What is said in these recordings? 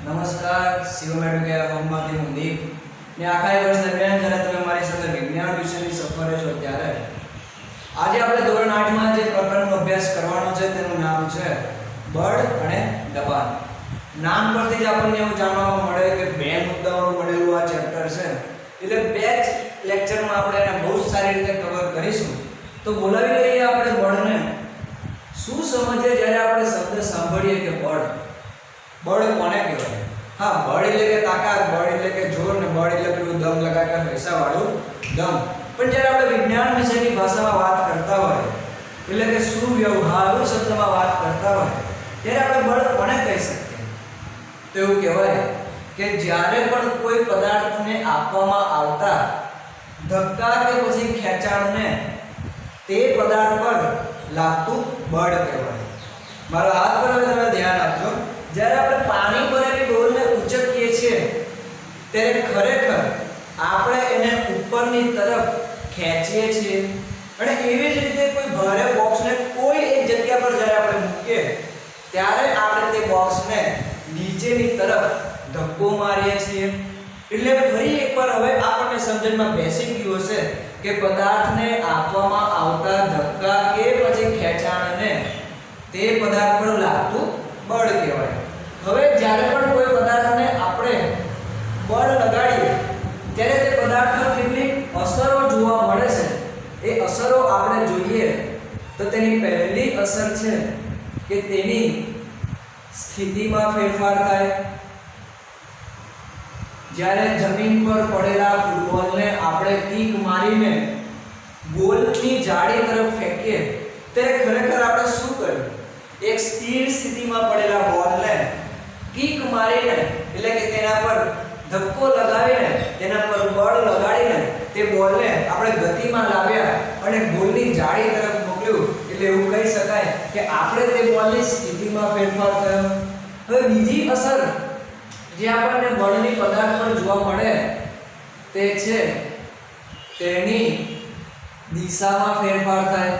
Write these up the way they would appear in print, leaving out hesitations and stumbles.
નમસ્કાર, શિવમ એડ્યુકેર હોમમાંથી હું દીપ ને આખા વર્ષ દરમિયાન જ્યારે તમે મારી સાથે વિજ્ઞાન વિષયની સફરે છો ત્યારે આજે આપણે ધોરણ 8 માં જે પ્રકરણનો અભ્યાસ કરવાનો છે તેનું નામ છે બળ અને દબાણ. નામ પરથી જ આપણને એવું જાણવા મળે કે બે મુદ્દાઓનું મળેલું આ ચેપ્ટર છે, એટલે બે જ લેક્ચરમાં આપણે એને બહુ સારી રીતે કવર કરીશું. તો બોલાવી લઈએ આપણે બળને. શું સમજીએ જ્યારે આપણે શબ્દ સાંભળીએ કે બળ કોને કહેવાય? હા, બળ એટલે કે તાકાત, બળ એટલે કે જોર, ને બળ એટલે પેલું દમ લગાકર પૈસા વાળું દમ. પણ જ્યારે આપણે વિજ્ઞાન વિષયની ભાષામાં વાત કરતા હોય, એટલે કે સુવ્યવહારુ શબ્દમાં વાત કરતા હોય, ત્યારે આપણે બળ કોને કહી શકીએ? તો એવું કહેવાય કે જ્યારે પણ કોઈ પદાર્થને આપવામાં આવતા ધક્કા કે પછી ખેંચાણને તે પદાર્થ પર લાગતું બળ કહેવાય. મારા હાથ પર હવે તમે ધ્યાન આપજો. જ્યારે આપણે પાણી ભરેલી ડોલને ઉચકીએ છીએ ત્યારે ખરેખર આપણે એને ઉપરની તરફ ખેંચીએ છીએ, અને એવી જ રીતે કોઈ ભારે બોક્સને કોઈ એક જગ્યા પર જ્યારે આપણે મૂકીએ ત્યારે આપણે તે બોક્સને નીચેની તરફ ધક્કો મારીએ છીએ. એટલે ફરી એકવાર હવે આપણને સમજણમાં બેસી ગયું હશે કે પદાર્થને આપવામાં આવતા ધક્કા કે પછી ખેંચાણને તે પદાર્થ પર લાગતું બળ કહેવાય. હવે જ્યારે પણ કોઈ પદાર્થને આપણે બળ લગાડીએ ત્યારે તે પદાર્થ પર કેટલીક અસરો જોવા મળે છે. એ અસરો આપણે જોઈએ તો તેની પહેલી અસર છે કે તેની સ્થિતિમાં ફેરફાર થાય. જ્યારે જમીન પર પડેલા ફૂટબોલને આપણે કિક મારીને ગોલની જાળી તરફ ફેંકીએ ત્યારે ખરેખર આપણે શું કર્યું? એક સ્થિર સ્થિતિમાં પડેલા બોલને કિક મારીને, એટલે કે તેના પર ધક્કો લગાવીને, તેના પર બળ લગાડીને તે બોલને આપણે ગતિમાં લાવ્યા અને ગોલની જાળી તરફ મોકલ્યું. એટલે એવું કહી શકાય કે આપણે તે બોલની સ્થિતિમાં ફેરફાર થયો. હવે બીજી અસર જે આપણને બળની પદાર્થ પર જોવા મળે તે છે તેની દિશામાં ફેરફાર થાય.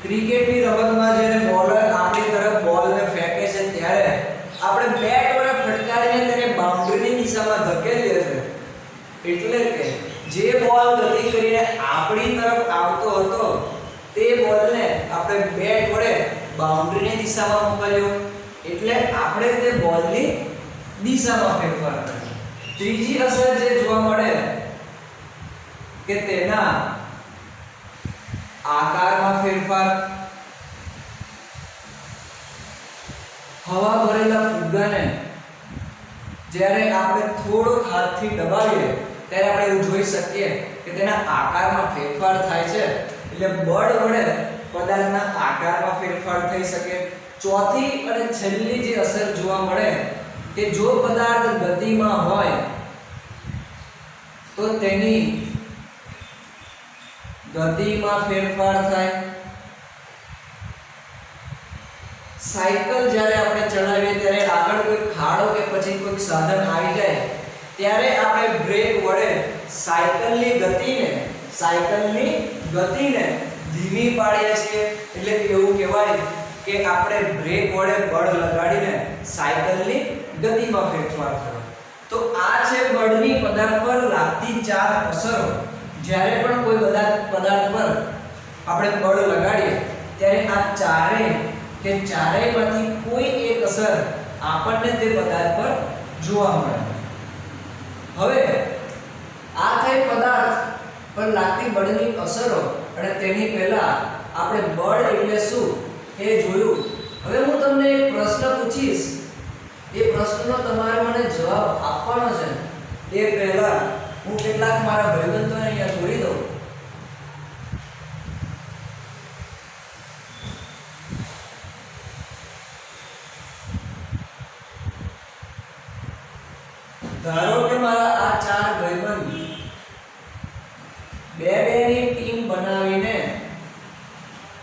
ક્રિકેટની રમતમાં જ્યારે બોલર આપણી તરફ બોલને ફેંકે છે ત્યારે આપણે બેટ વડે ફટકારીને તેને બાઉન્ડ્રીની દિશામાં ધકેલીએ છીએ. એટલે કે જે બોલ ગતિ કરીને આપણી તરફ આવતો હતો તે બોલને આપણે બેટ વડે બાઉન્ડ્રીની દિશામાં મોકલ્યો, એટલે આપણે તે બોલની દિશામાં ફેરફાર કર્યો. ત્રીજી અસર જે જોવા મળે કે તેના આકારમાં ફેરફાર. હવા ભરેલા ફુગ્ગાને જ્યારે આપણે થોડોક હાથથી દબાવીએ ત્યારે આપણે એવું જોઈ શકીએ કે તેના આકારમાં ફેરફાર થાય છે. એટલે બળ વડે પદાર્થના આકારમાં ફેરફાર થઈ શકે. ચોથી અને છેલ્લી જે અસર જોવા મળે કે જો પદાર્થ ગતિમાં હોય તો તેની ગતિમાં ફેરફાર થાય. સાયકલ જ્યારે આપણે ચલાવીએ ત્યારે આગળ કોઈ ખાડો કે પછી કોઈ સાધન આવી જાય ત્યારે આપણે બ્રેક વડે સાયકલની ગતિને ધીમી પાડીએ છીએ. એટલે એવું કહેવાય કે આપણે બ્રેક વડે બળ લગાડીને સાયકલની ગતિમાં ફેરફાર થયો. તો આ છે બળની પદાર્થ પર લાગતી ચાર અસરો. જ્યારે પણ કોઈ પદાર્થ પર આપણે બળ લગાડીએ ત્યારે આ ચારેયમાંથી કોઈ એક અસર આપણને તે પદાર્થ પર જોવા મળે. હવે આ થઈ પદાર્થ પર લાગતી બળની અસરો, અને તેની પહેલા આપણે બળ એટલે શું એ જોયું. હવે હું તમને એક પ્રશ્ન પૂછીશ, એ પ્રશ્નનો તમારે મને જવાબ આપવાનો છે. એ પહેલા હું કેટલાક મારા ભાઈબંધોને અહીંયા જોડી દઉં. ધારો કે મારા આ ચાર ભાઈબંધ બે-બેની ટીમ બનાવીને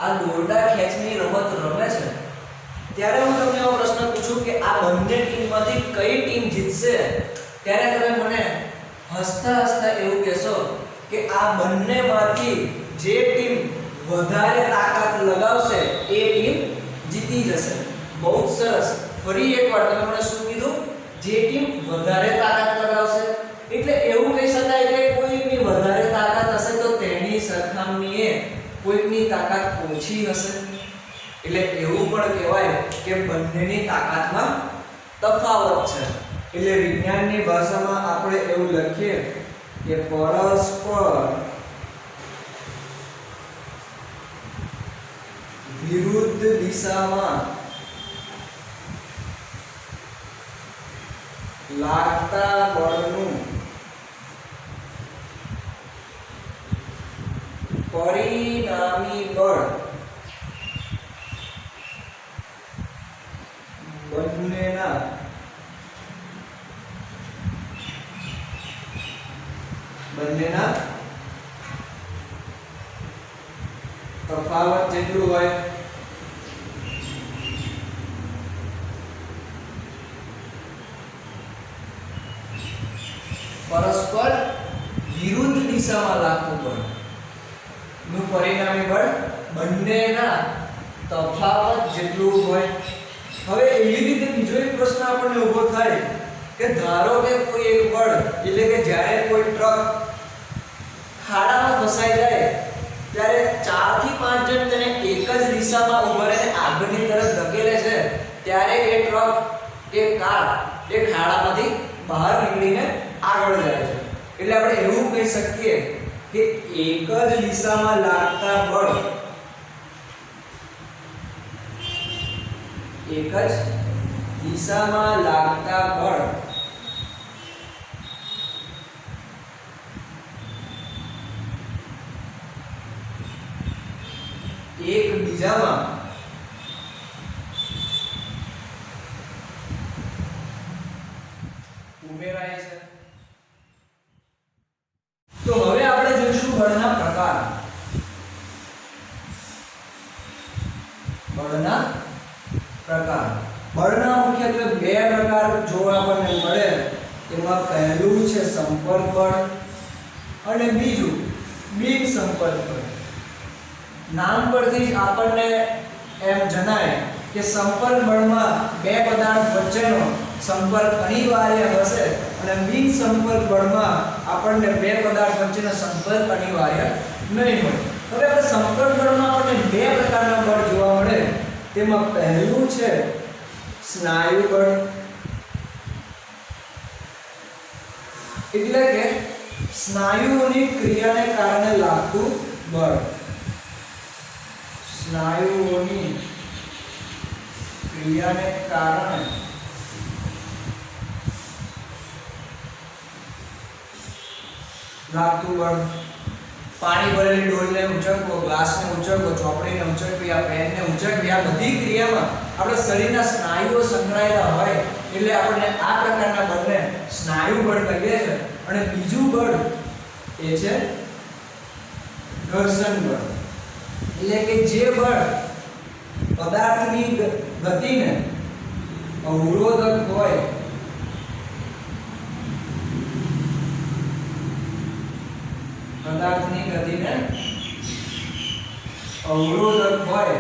આ દોરડા ખેંચની રમત રમે છે. ત્યારે હું તમને એવો પ્રશ્ન પૂછું કે આ બંને ટીમમાંથી કઈ ટીમ જીતશે, ત્યારે તમે મને હસતા હસતા એવું કહેશો કે આ બંનેમાંથી જે ટીમ વધારે તાકાત લગાવશે એ ટીમ જીતી જશે। બહુ જ સરસ। ફરી એકવાર તમે મને શું કીધું? જે ટીમ વધારે તાકાત લગાવશે, એટલે એવું કહી શકાય કે કોઈની વધારે તાકાત હશે તો તેની સરખામણીએ કોઈની તાકાત ઓછી હશે। એટલે એવું પણ કહેવાય કે બંનેની તાકાતમાં તફાવત છે। એટલે વિજ્ઞાનની ભાષામાં આપણે એવું લખીએ કે પરસ્પર વિરુદ્ધ દિશામાં લાગતા બળનું પરિણામી બળ બંનેના તફાવત જેટલું હોય પરસ્પર વિરુદ્ધ દિશામાં લાગતું બળ નું પરિણામી બળ બંનેના તફાવત જેટલું હોય। હવે એવી રીતે બીજો એક પ્રશ્ન આપણને ઊભો થાય કે ધારો કે કોઈ એક બળ એટલે કે જ્યારે કોઈ ટ્રક ખાડામાં ફસાઈ જાય ત્યારે 4 થી 5 જણ તેને એક જ દિશામાં ઊભા રહીને આગળની તરફ ધકેલે છે, ત્યારે એ ટ્રક કે કાર એ ખાડામાંથી બહાર નીકળીને આગળ જાય છે। એટલે આપણે એવું કહી શકીએ કે એક જ દિશામાં લાગતા બળ એકબીજામાં ઉમેરાય છે। તો હવે આપણે જોઈશું બળના પ્રકાર। બળના મુખ્યત્વે બે પ્રકાર જોવા આપણને મળે। તેમાં પહેલું છે સંપર્ક બળ અને બીજું બિન સંપર્ક બળ। નામ પરથી જ આપણને એમ જણાય કે સંપર્ક બળમાં બે પદાર્થ વચ્ચેનો સંપર્ક અનિવાર્ય હશે અને બિન સંપર્ક બળમાં આપણને બે પદાર્થ વચ્ચેનો સંપર્ક અનિવાર્ય નહીં હોય। હવે આપણે સંપર્ક બળમાં આપણને બે પ્રકારના બળ જોવા મળે। તેમાં પહેલું છે સ્નાયુ બળ, એટલે કે સ્નાયુઓની ક્રિયાને કારણે લાગતું બળ। સ્નાયુઓની ક્રિયાને કારણે લાગતું બળ। પાણી ભરેલી ડોલને ઉંચકવો, ગ્લાસને ઉંચકવો, ચોપડીને ઉંચકવી, આ પેનને ઉંચકવી, આ બધી ક્રિયામાં આપણા શરીરના સ્નાયુઓ સંકળાયેલા હોય એટલે આપણે આ પ્રકારના બળને સ્નાયુ બળ કહીએ છીએ। અને બીજું બળ એ છે ઘર્ષણ બળ, એટલે કે જે બળ પદાર્થની ગતિને અવરોધક હોય, પદાર્થની ગતિને અવરોધક હોય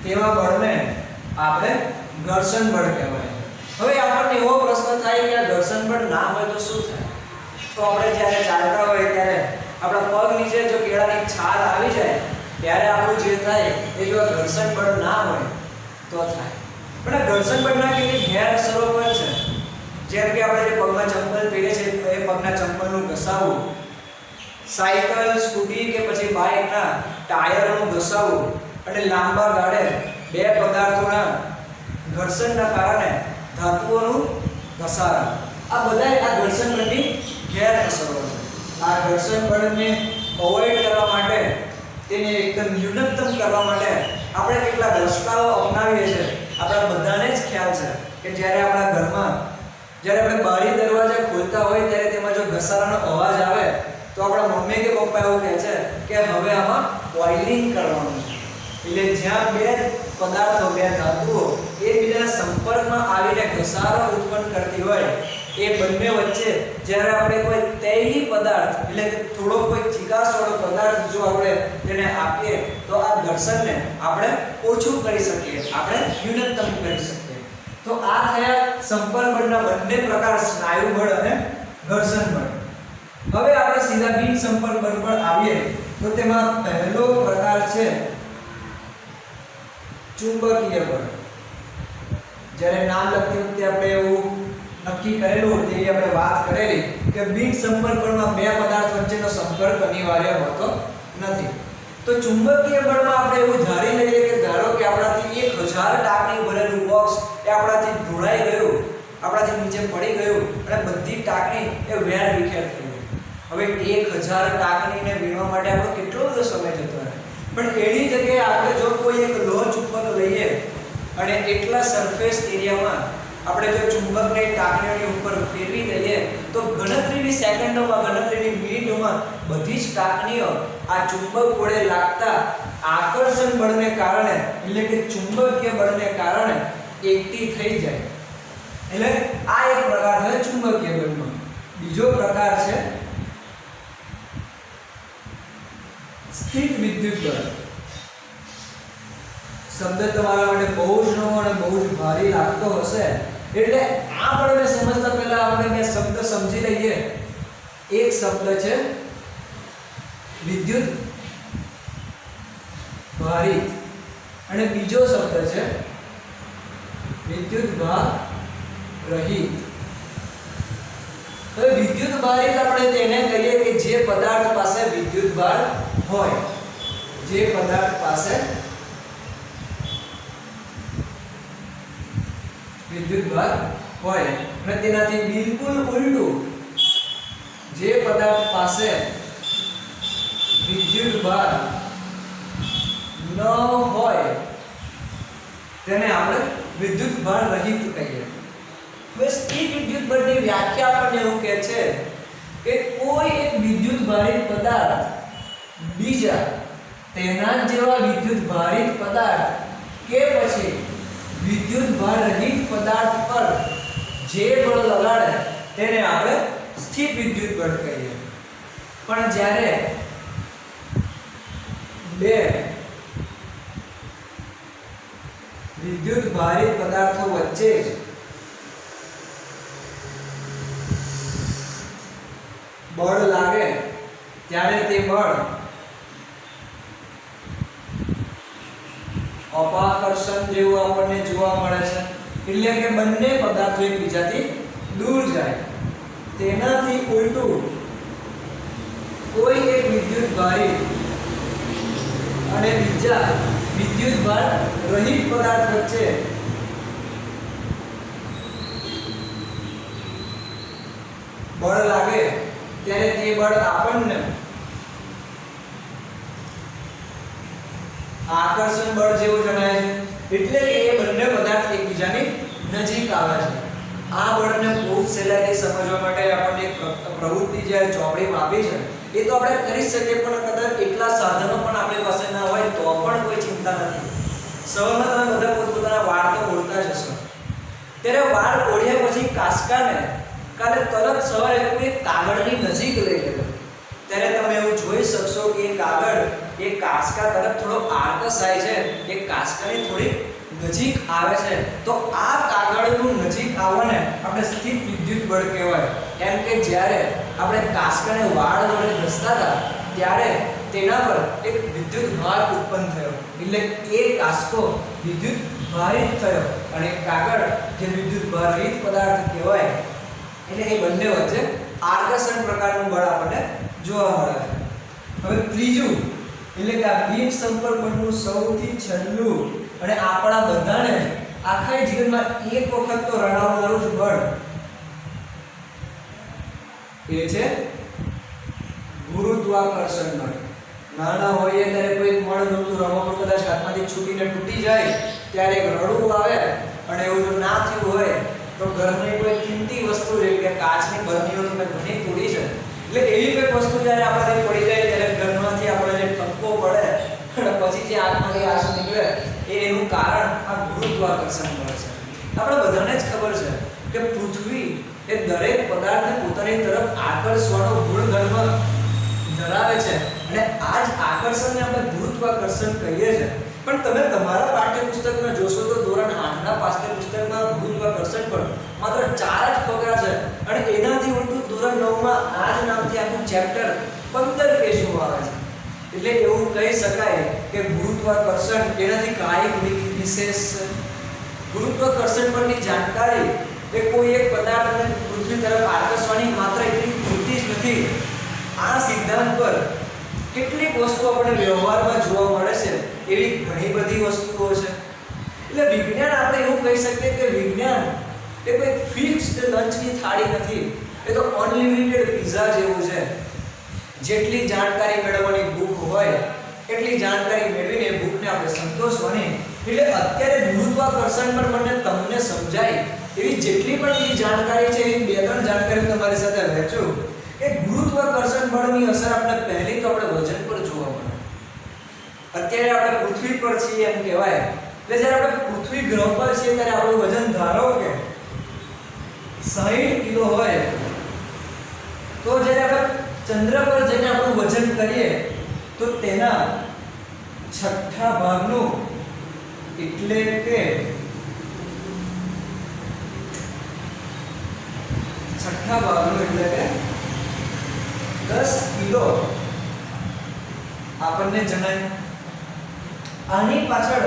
તેવા બળને આપણે ઘર્ષણ બળ કહેવાય। હવે આપણને એવો પ્રશ્ન થાય કે આ ઘર્ષણ બળ ના હોય તો શું થાય? તો આપણે જ્યારે ચાલતા હોય ત્યારે આપણા પગ નીચે જો કેળાની છાલ આવી જાય ત્યારે આપણું જે થાય એ જો ઘર્ષણ બળ ના હોય તો થાય। પણ આ ઘર્ષણ બળના કેટલી ગેરઅસરો પણ છે। જેમ કે આપણે જે પગમાં ચંપલ પહેરીએ છીએ એ પગના ચંપલનું ઘસાવું, સાયકલ, સ્કૂટી કે પછી બાઇકના ટાયરનું ઘસાવું અને લાંબા ગાળે બે પદાર્થોના ઘર્ષણના કારણે ધાતુઓનું ઘસારણ, આ બધા આ ઘર્ષણ બળની ગેરઅસરો છે। આ ઘર્ષણ બળને અવોઇડ કરવા માટે, તેને એકદમ ન્યૂનતમ કરવા માટે આપણે કેટલા રસ્તાઓ અપનાવીએ છીએ। આપણા બધાને જ ખ્યાલ છે કે જ્યારે આપણા ઘરમાં જ્યારે આપણે બારી દરવાજા ખોલતા હોય ત્યારે તેમાં જો ઘસારાનો અવાજ આવે તો આપણા મમ્મી કે પપ્પા એવું કહે છે કે હવે આમાં ઓઇલિંગ કરવાનું છે। એટલે જ્યાં બે પદાર્થો, બે ધાતુઓ એકબીજાના સંપર્કમાં આવીને ઘસારો ઉત્પન્ન કરતી હોય એ બંને વચ્ચે જ્યારે આપણે કોઈ તૈલી પદાર્થ એટલે કે થોડો કોઈ ચીકાશવાળો પદાર્થ જો આપણે તેને આપીએ તો આ ઘર્ષણને આપણે ઓછું કરી શકીએ, આપણે ન્યૂનતમ કરી શકીએ. તો આ થયા સંપર્ક બળના બંને પ્રકાર, સ્નાયુ બળ અને ઘર્ષણ બળ. હવે આપણે સીધા બિન સંપર્ક બળ પર આવીએ તો તેમાં પહેલો પ્રકાર છે ચુંબકીય બળ. જ્યારે નામ લખતી વખતે આપણે એવું નક્કી કરેલું તે આપણે વાત કરેલી કે બિન સંપર્ક બળમાં બે પદાર્થ વચ્ચેનો સંપર્ક અનિવાર્ય હોતો નથી. તો ચુંબકીય બળમાં આપણે એવું ધારી લઈએ કે ધારો કે આપણાથી 1000 ટાંકણી ભરેલું બોક્સ એ આપણાથી ઢોળાઈ ગયું, આપણાથી નીચે પડી ગયું અને બધી ટાંકણી એ વેર વિખેર થઈ ગઈ. હવે 1000 ટાંકણીને વીણવા માટે આપણો કેટલો બધો સમય જતો રહે. પણ એની જગ્યાએ આપણે જો કોઈ એક લોહ ચુંબક લઈએ અને એટલા સરફેસ એરિયામાં આપણે જો ચુંબકને ટાંકણીઓની ઉપર ફેરવી દઈએ તો ગણતરીની સેકન્ડોમાં, ગણતરીની મિનિટોમાં બધી જ ટાંકણીઓ આ ચુંબક વડે લાગતા આકર્ષણ બળને કારણે એટલે કે ચુંબકીય બળને કારણે એકઠી થઈ જાય. એટલે આ એક પ્રકાર છે ચુંબકીય બળનો. બીજો પ્રકાર છે સ્થિત વિદ્યુત બળ. શબ્દ તમારા માટે બહુ જ નવો અને બહુ જ ભારી લાગતો હશે એટલે આ બળને સમજતા પહેલા આપણે બે શબ્દ સમજી લઈએ. એક શબ્દ છે વિદ્યુત ભારિત અને બીજો શબ્દ છે વિદ્યુત ભાર રહિત. તો વિદ્યુત ભારિત આપણે તેને કહીએ કે જે પદાર્થ પાસે વિદ્યુત ભાર હોય, જે પદાર્થ પાસે વિદ્યુત ભાર હોય અને તેનાથી બિલકુલ ઉલટું જે પદાર્થ પાસે વિદ્યુત ભાર ન હોય તેને આપણે વિદ્યુત ભાર રહિત કહીએ. બસ એ વિદ્યુત બળની વ્યાખ્યા આપણને એવું કહે છે કે કોઈ એક વિદ્યુત ભારિત પદાર્થ બીજા તેના જેવા વિદ્યુત ભારિત પદાર્થ કે પછી વિદ્યુત ભાર રહિત પદાર્થ પર જે બળ લગાડે તેને આપણે સ્થિર વિદ્યુત બળ કહીએ. પણ જ્યારે બે વિદ્યુત ભારિત પદાર્થો વચ્ચે બળ લાગે ત્યારે તે બળ અપાકર્ષણ જેવું આપણને જોવા મળે છે. એટલે કે બંને પદાર્થો એકબીજાથી દૂર જાય. તેનાથી ઉલટું કોઈ એક વિદ્યુત ભારિત અને બીજા વિદ્યુત ભાર રહિત પદાર્થ વચ્ચે બળ લાગે ત્યારે તે બળ આપણને આકર્ષણ બળ જેવું જણાય છે. એટલે કે એ બંને પદાર્થ એકબીજાની નજીક આવે છે. આ બળને બહુ સહેલાઈથી સમજવા માટે આપણને એક પ્રવૃત્તિ જે ચોપડીમાં આપી છે એ તો આપણે કરી શકીએ, પણ કદાચ એટલા સાધનો પણ આપણી પાસે ના હોય તો પણ કોઈ ચિંતા નથી. સવારમાં તમે બધા પોતપોતાના વાળ તો ઓળતા જ હશો. ત્યારે વાળ ઓળ્યા પછી કાસ્કાને કાલે તરત સવારે કોઈ કાગળની નજીક લઈ લેવો ત્યારે તમે એવું જોઈ શકશો કે એ કાગળ એ કાસ્કા તરફ થોડો આકર્ષાય છે, એ કાસ્કાની થોડી નજીક આવે છે. તો આ કાગળનું નજીક આવવાને આપણે સ્થિત વિદ્યુત બળ કહેવાય. એમ કે જ્યારે આપણે કાસ્કાને વાળ વડે ઘસતા હતા ત્યારે તેના પર એક વિદ્યુત ભાર ઉત્પન્ન થયો. એટલે એ કાસ્કો વિદ્યુત ભારિત થયો અને કાગળ જે વિદ્યુત ભારિત પદાર્થ કહેવાય. એટલે એ બંને વચ્ચે આકર્ષણ પ્રકારનું બળ આપણને જોવા મળે છે. હવે ત્રીજું એટલે કે આ બિન સંપર્ક બળનું સૌથી છેલ્લું અને આપણા બધાને આખા જીવનમાં એક વખત તો રડાવનારું જ બળ એ છે ગુરુત્વાકર્ષણ બળ. નાના હોઈએ ત્યારે કોઈ મળ નહોતું, રમકડું કદાચ હાથમાંથી છૂટીને તૂટી જાય ત્યારે એક રડવું આવે અને એવું જો ના થયું હોય તો ઘરની કોઈ કિંમતી વસ્તુ જેવી કે કાચની બરણીઓ તમે ઘણી તોડી છે એટલે એવી કોઈ વસ્તુ જ્યારે આપણાથી પડી જાય ત્યારે ઘરમાંથી આપણે જે ઠપકો પડે અને પછી જે આંખમાંથી આંસુ નીકળે એનું કારણ આ ગુરુત્વાકર્ષણ બળ છે. આપણે બધાને જ ખબર છે કે પૃથ્વી એ દરેક પદાર્થને પોતાની તરફ આકર્ષવાનો ગુણધર્મ ધરાવે છે અને આ જ આકર્ષણને આપણે ગુરુત્વાકર્ષણ કહીએ છીએ. પણ તમે તમારા પાઠ્યપુસ્તકમાં જોશો તો ધોરણ 8 ના પાઠ્યપુસ્તકમાં ગુરુત્વાકર્ષણ પર માત્ર 4 જ ફકરા છે અને એનાથી ઉલટું ધોરણ 9 માં આ જ નામથી આખું ચેપ્ટર 15 પેજનું આવે છે. એટલે એવું કહી શકાય કે ગુરુત્વાકર્ષણ એનાથી કાંઈ વિશેષ ગુરુત્વાકર્ષણ પરની જાણકારી એ કોઈ એક પદાર્થને પૃથ્વી તરફ આકર્ષવાની માત્ર એટલી પૂરતી જ નથી. આ સિદ્ધાંત પર કેટલીક વસ્તુઓ આપણે વ્યવહારમાં જોવા મળે છે એવી ઘણી બધી વસ્તુઓ છે. એટલે વિજ્ઞાન આપણે એવું કહી શકીએ કે વિજ્ઞાન એ કોઈ ફિક્સ્ડ લંચની થાળી નથી. એ તો અનલિમિટેડ પિઝા જેવું છે. જેટલી જાણકારી મેળવવાની ભૂખ હોય એટલી જાણકારી મેળવીને ભૂખને આપણે સંતોષવાની. એટલે અત્યારે ગુરુત્વાકર્ષણ પર મને તમને સમજાય એવી જેટલી પણ બીજી જાણકારી છે એ બે ત્રણ જાણકારી તમારી સાથે વહેંચું. એ ગુરુત્વાકર્ષણ બળની અસર આપણે પહેલી તો આપણે વજન પર જોવા મળે. અત્યારે આપણે પૃથ્વી પર છીએ એમ કહેવાય. એટલે જ્યારે આપણે પૃથ્વી ગ્રહ પર છીએ ત્યારે આપણું વજન ધારો કે 60 કિલો હોય તો જ્યારે આપણે ચંદ્ર પર જઈને આપણું વજન કરીએ તો તેના છઠ્ઠા ભાગનું એટલે કે છઠ્ઠા ભાગનું એટલે કે 10 કિલો આપણને જણાય. આની પાછળ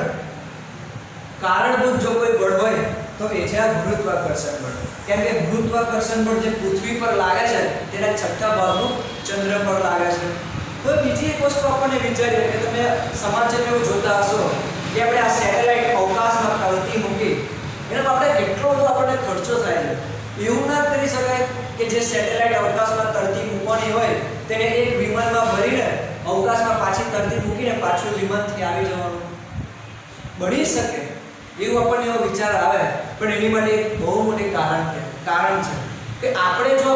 કારણભૂત જો કોઈ બળ હોય તો એ છે આ ગુરુત્વાકર્ષણ બળ. કેમ કે ગુરુત્વાકર્ષણ બળ જે પૃથ્વી પર લાગે છે તેના છઠ્ઠા ભાગનું ચંદ્ર પર લાગે છે. તો બીજી એક વસ્તુ આપણને વિચારીએ કે તમે સમાચારમાં જોતા હશો કે આપણે આ સેટેલાઇટ અવકાશમાં તરતી મૂકી એનો આપણે કેટલો બધો આપણને ખર્ચો થાય છે. એવું ના કરી શકાય કે જે સેટેલાઇટ અવકાશમાં તરતી મૂકવાની હોય તેને એક વિમાનમાં ભરીને અવકાશમાં પાછી તરતી મૂકીને પાછું વિમાનથી આવી જવાનું બની શકે. એવું આપણને એવો વિચાર આવે. પણ એની માટે એક બહુ મોટી કારણ છે કે આપણે જો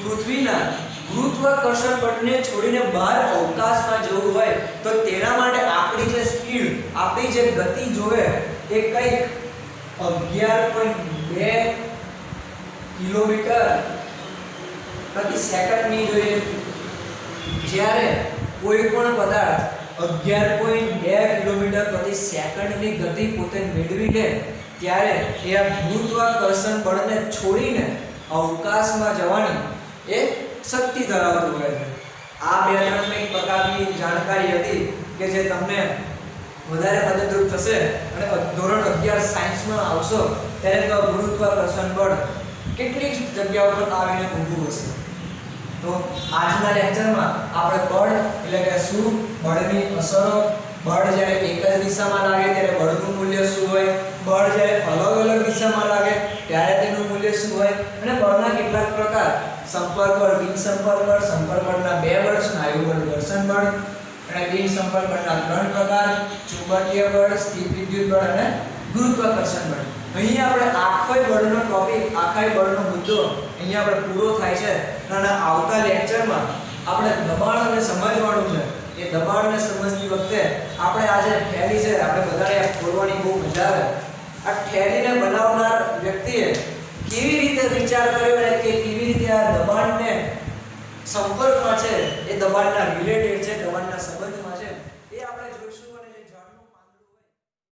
પૃથ્વીના ગુરુત્વાકર્ષણ બળને છોડીને બહાર અવકાશમાં જવું હોય તો તેના માટે આપણી જે સ્પીડ આપણી જે ગતિ જોવે એ કંઈક 11.2 કિલોમીટર પ્રતિ સેકન્ડની જોઈએ. જ્યારે કોઈ પણ પદાર્થ 11.2 કિલોમીટર પ્રતિ સેકન્ડની ગતિ પોતે મેળવી લે ત્યારે એ આ ગુરુત્વાકર્ષણ બળને છોડીને અવકાશમાં જવાની એ શક્તિ ધરાવતું હોય છે. આ બે ત્રણ એક પ્રકારની જાણકારી હતી કે જે તમને વધારે મદદરૂપ થશે અને ધોરણ 11 સાયન્સમાં આવશો ત્યારે તો ગુરુત્વાકર્ષણ બળ કેટલીક જગ્યાઓ પર આવીને ઊભું હશે. તો આજના લેક્ચરમાં આપણે બળ એટલે કે શું, બળની અસરો, બળ જ્યારે એક જ દિશામાં લાગે ત્યારે બળનું મૂલ્ય શું હોય, બળ જ્યારે અલગ અલગ દિશામાં લાગે ત્યારે તેનું મૂલ્ય શું હોય અને બળના કેટલાક પ્રકાર, સંપર્ક બળ, બિન સંપર્ક બળ, સંપર્ક બળના 2 બળ, સ્નાયુ બળ, ઘર્ષણ બળ અને બિન સંપર્ક બળના 3 પ્રકાર, ચુંબકીય બળ, સ્થિર વિદ્યુત બળ અને ગુરુત્વાકર્ષણ બળ. અહીંયા આપણે આખોય બળનો ટોપિક, આખાય બળનો મુદ્દો અહીંયા આપણે પૂરો થાય છે અને આવતા લેક્ચરમાં આપણે દબાણને સમજવાનું છે. એ દબાણને સમજતી વખતે આપણે આ જે થેલી છે આપણે બધાને ખોલવાની બહુ મજા આવે. આ થેલીને બનાવનાર વ્યક્તિએ કેવી રીતે વિચાર કર્યો અને કે કેવી રીતે આ દબાણને સંપર્કમાં છે, એ દબાણના રિલેટેડ છે, દબાણના સંબંધ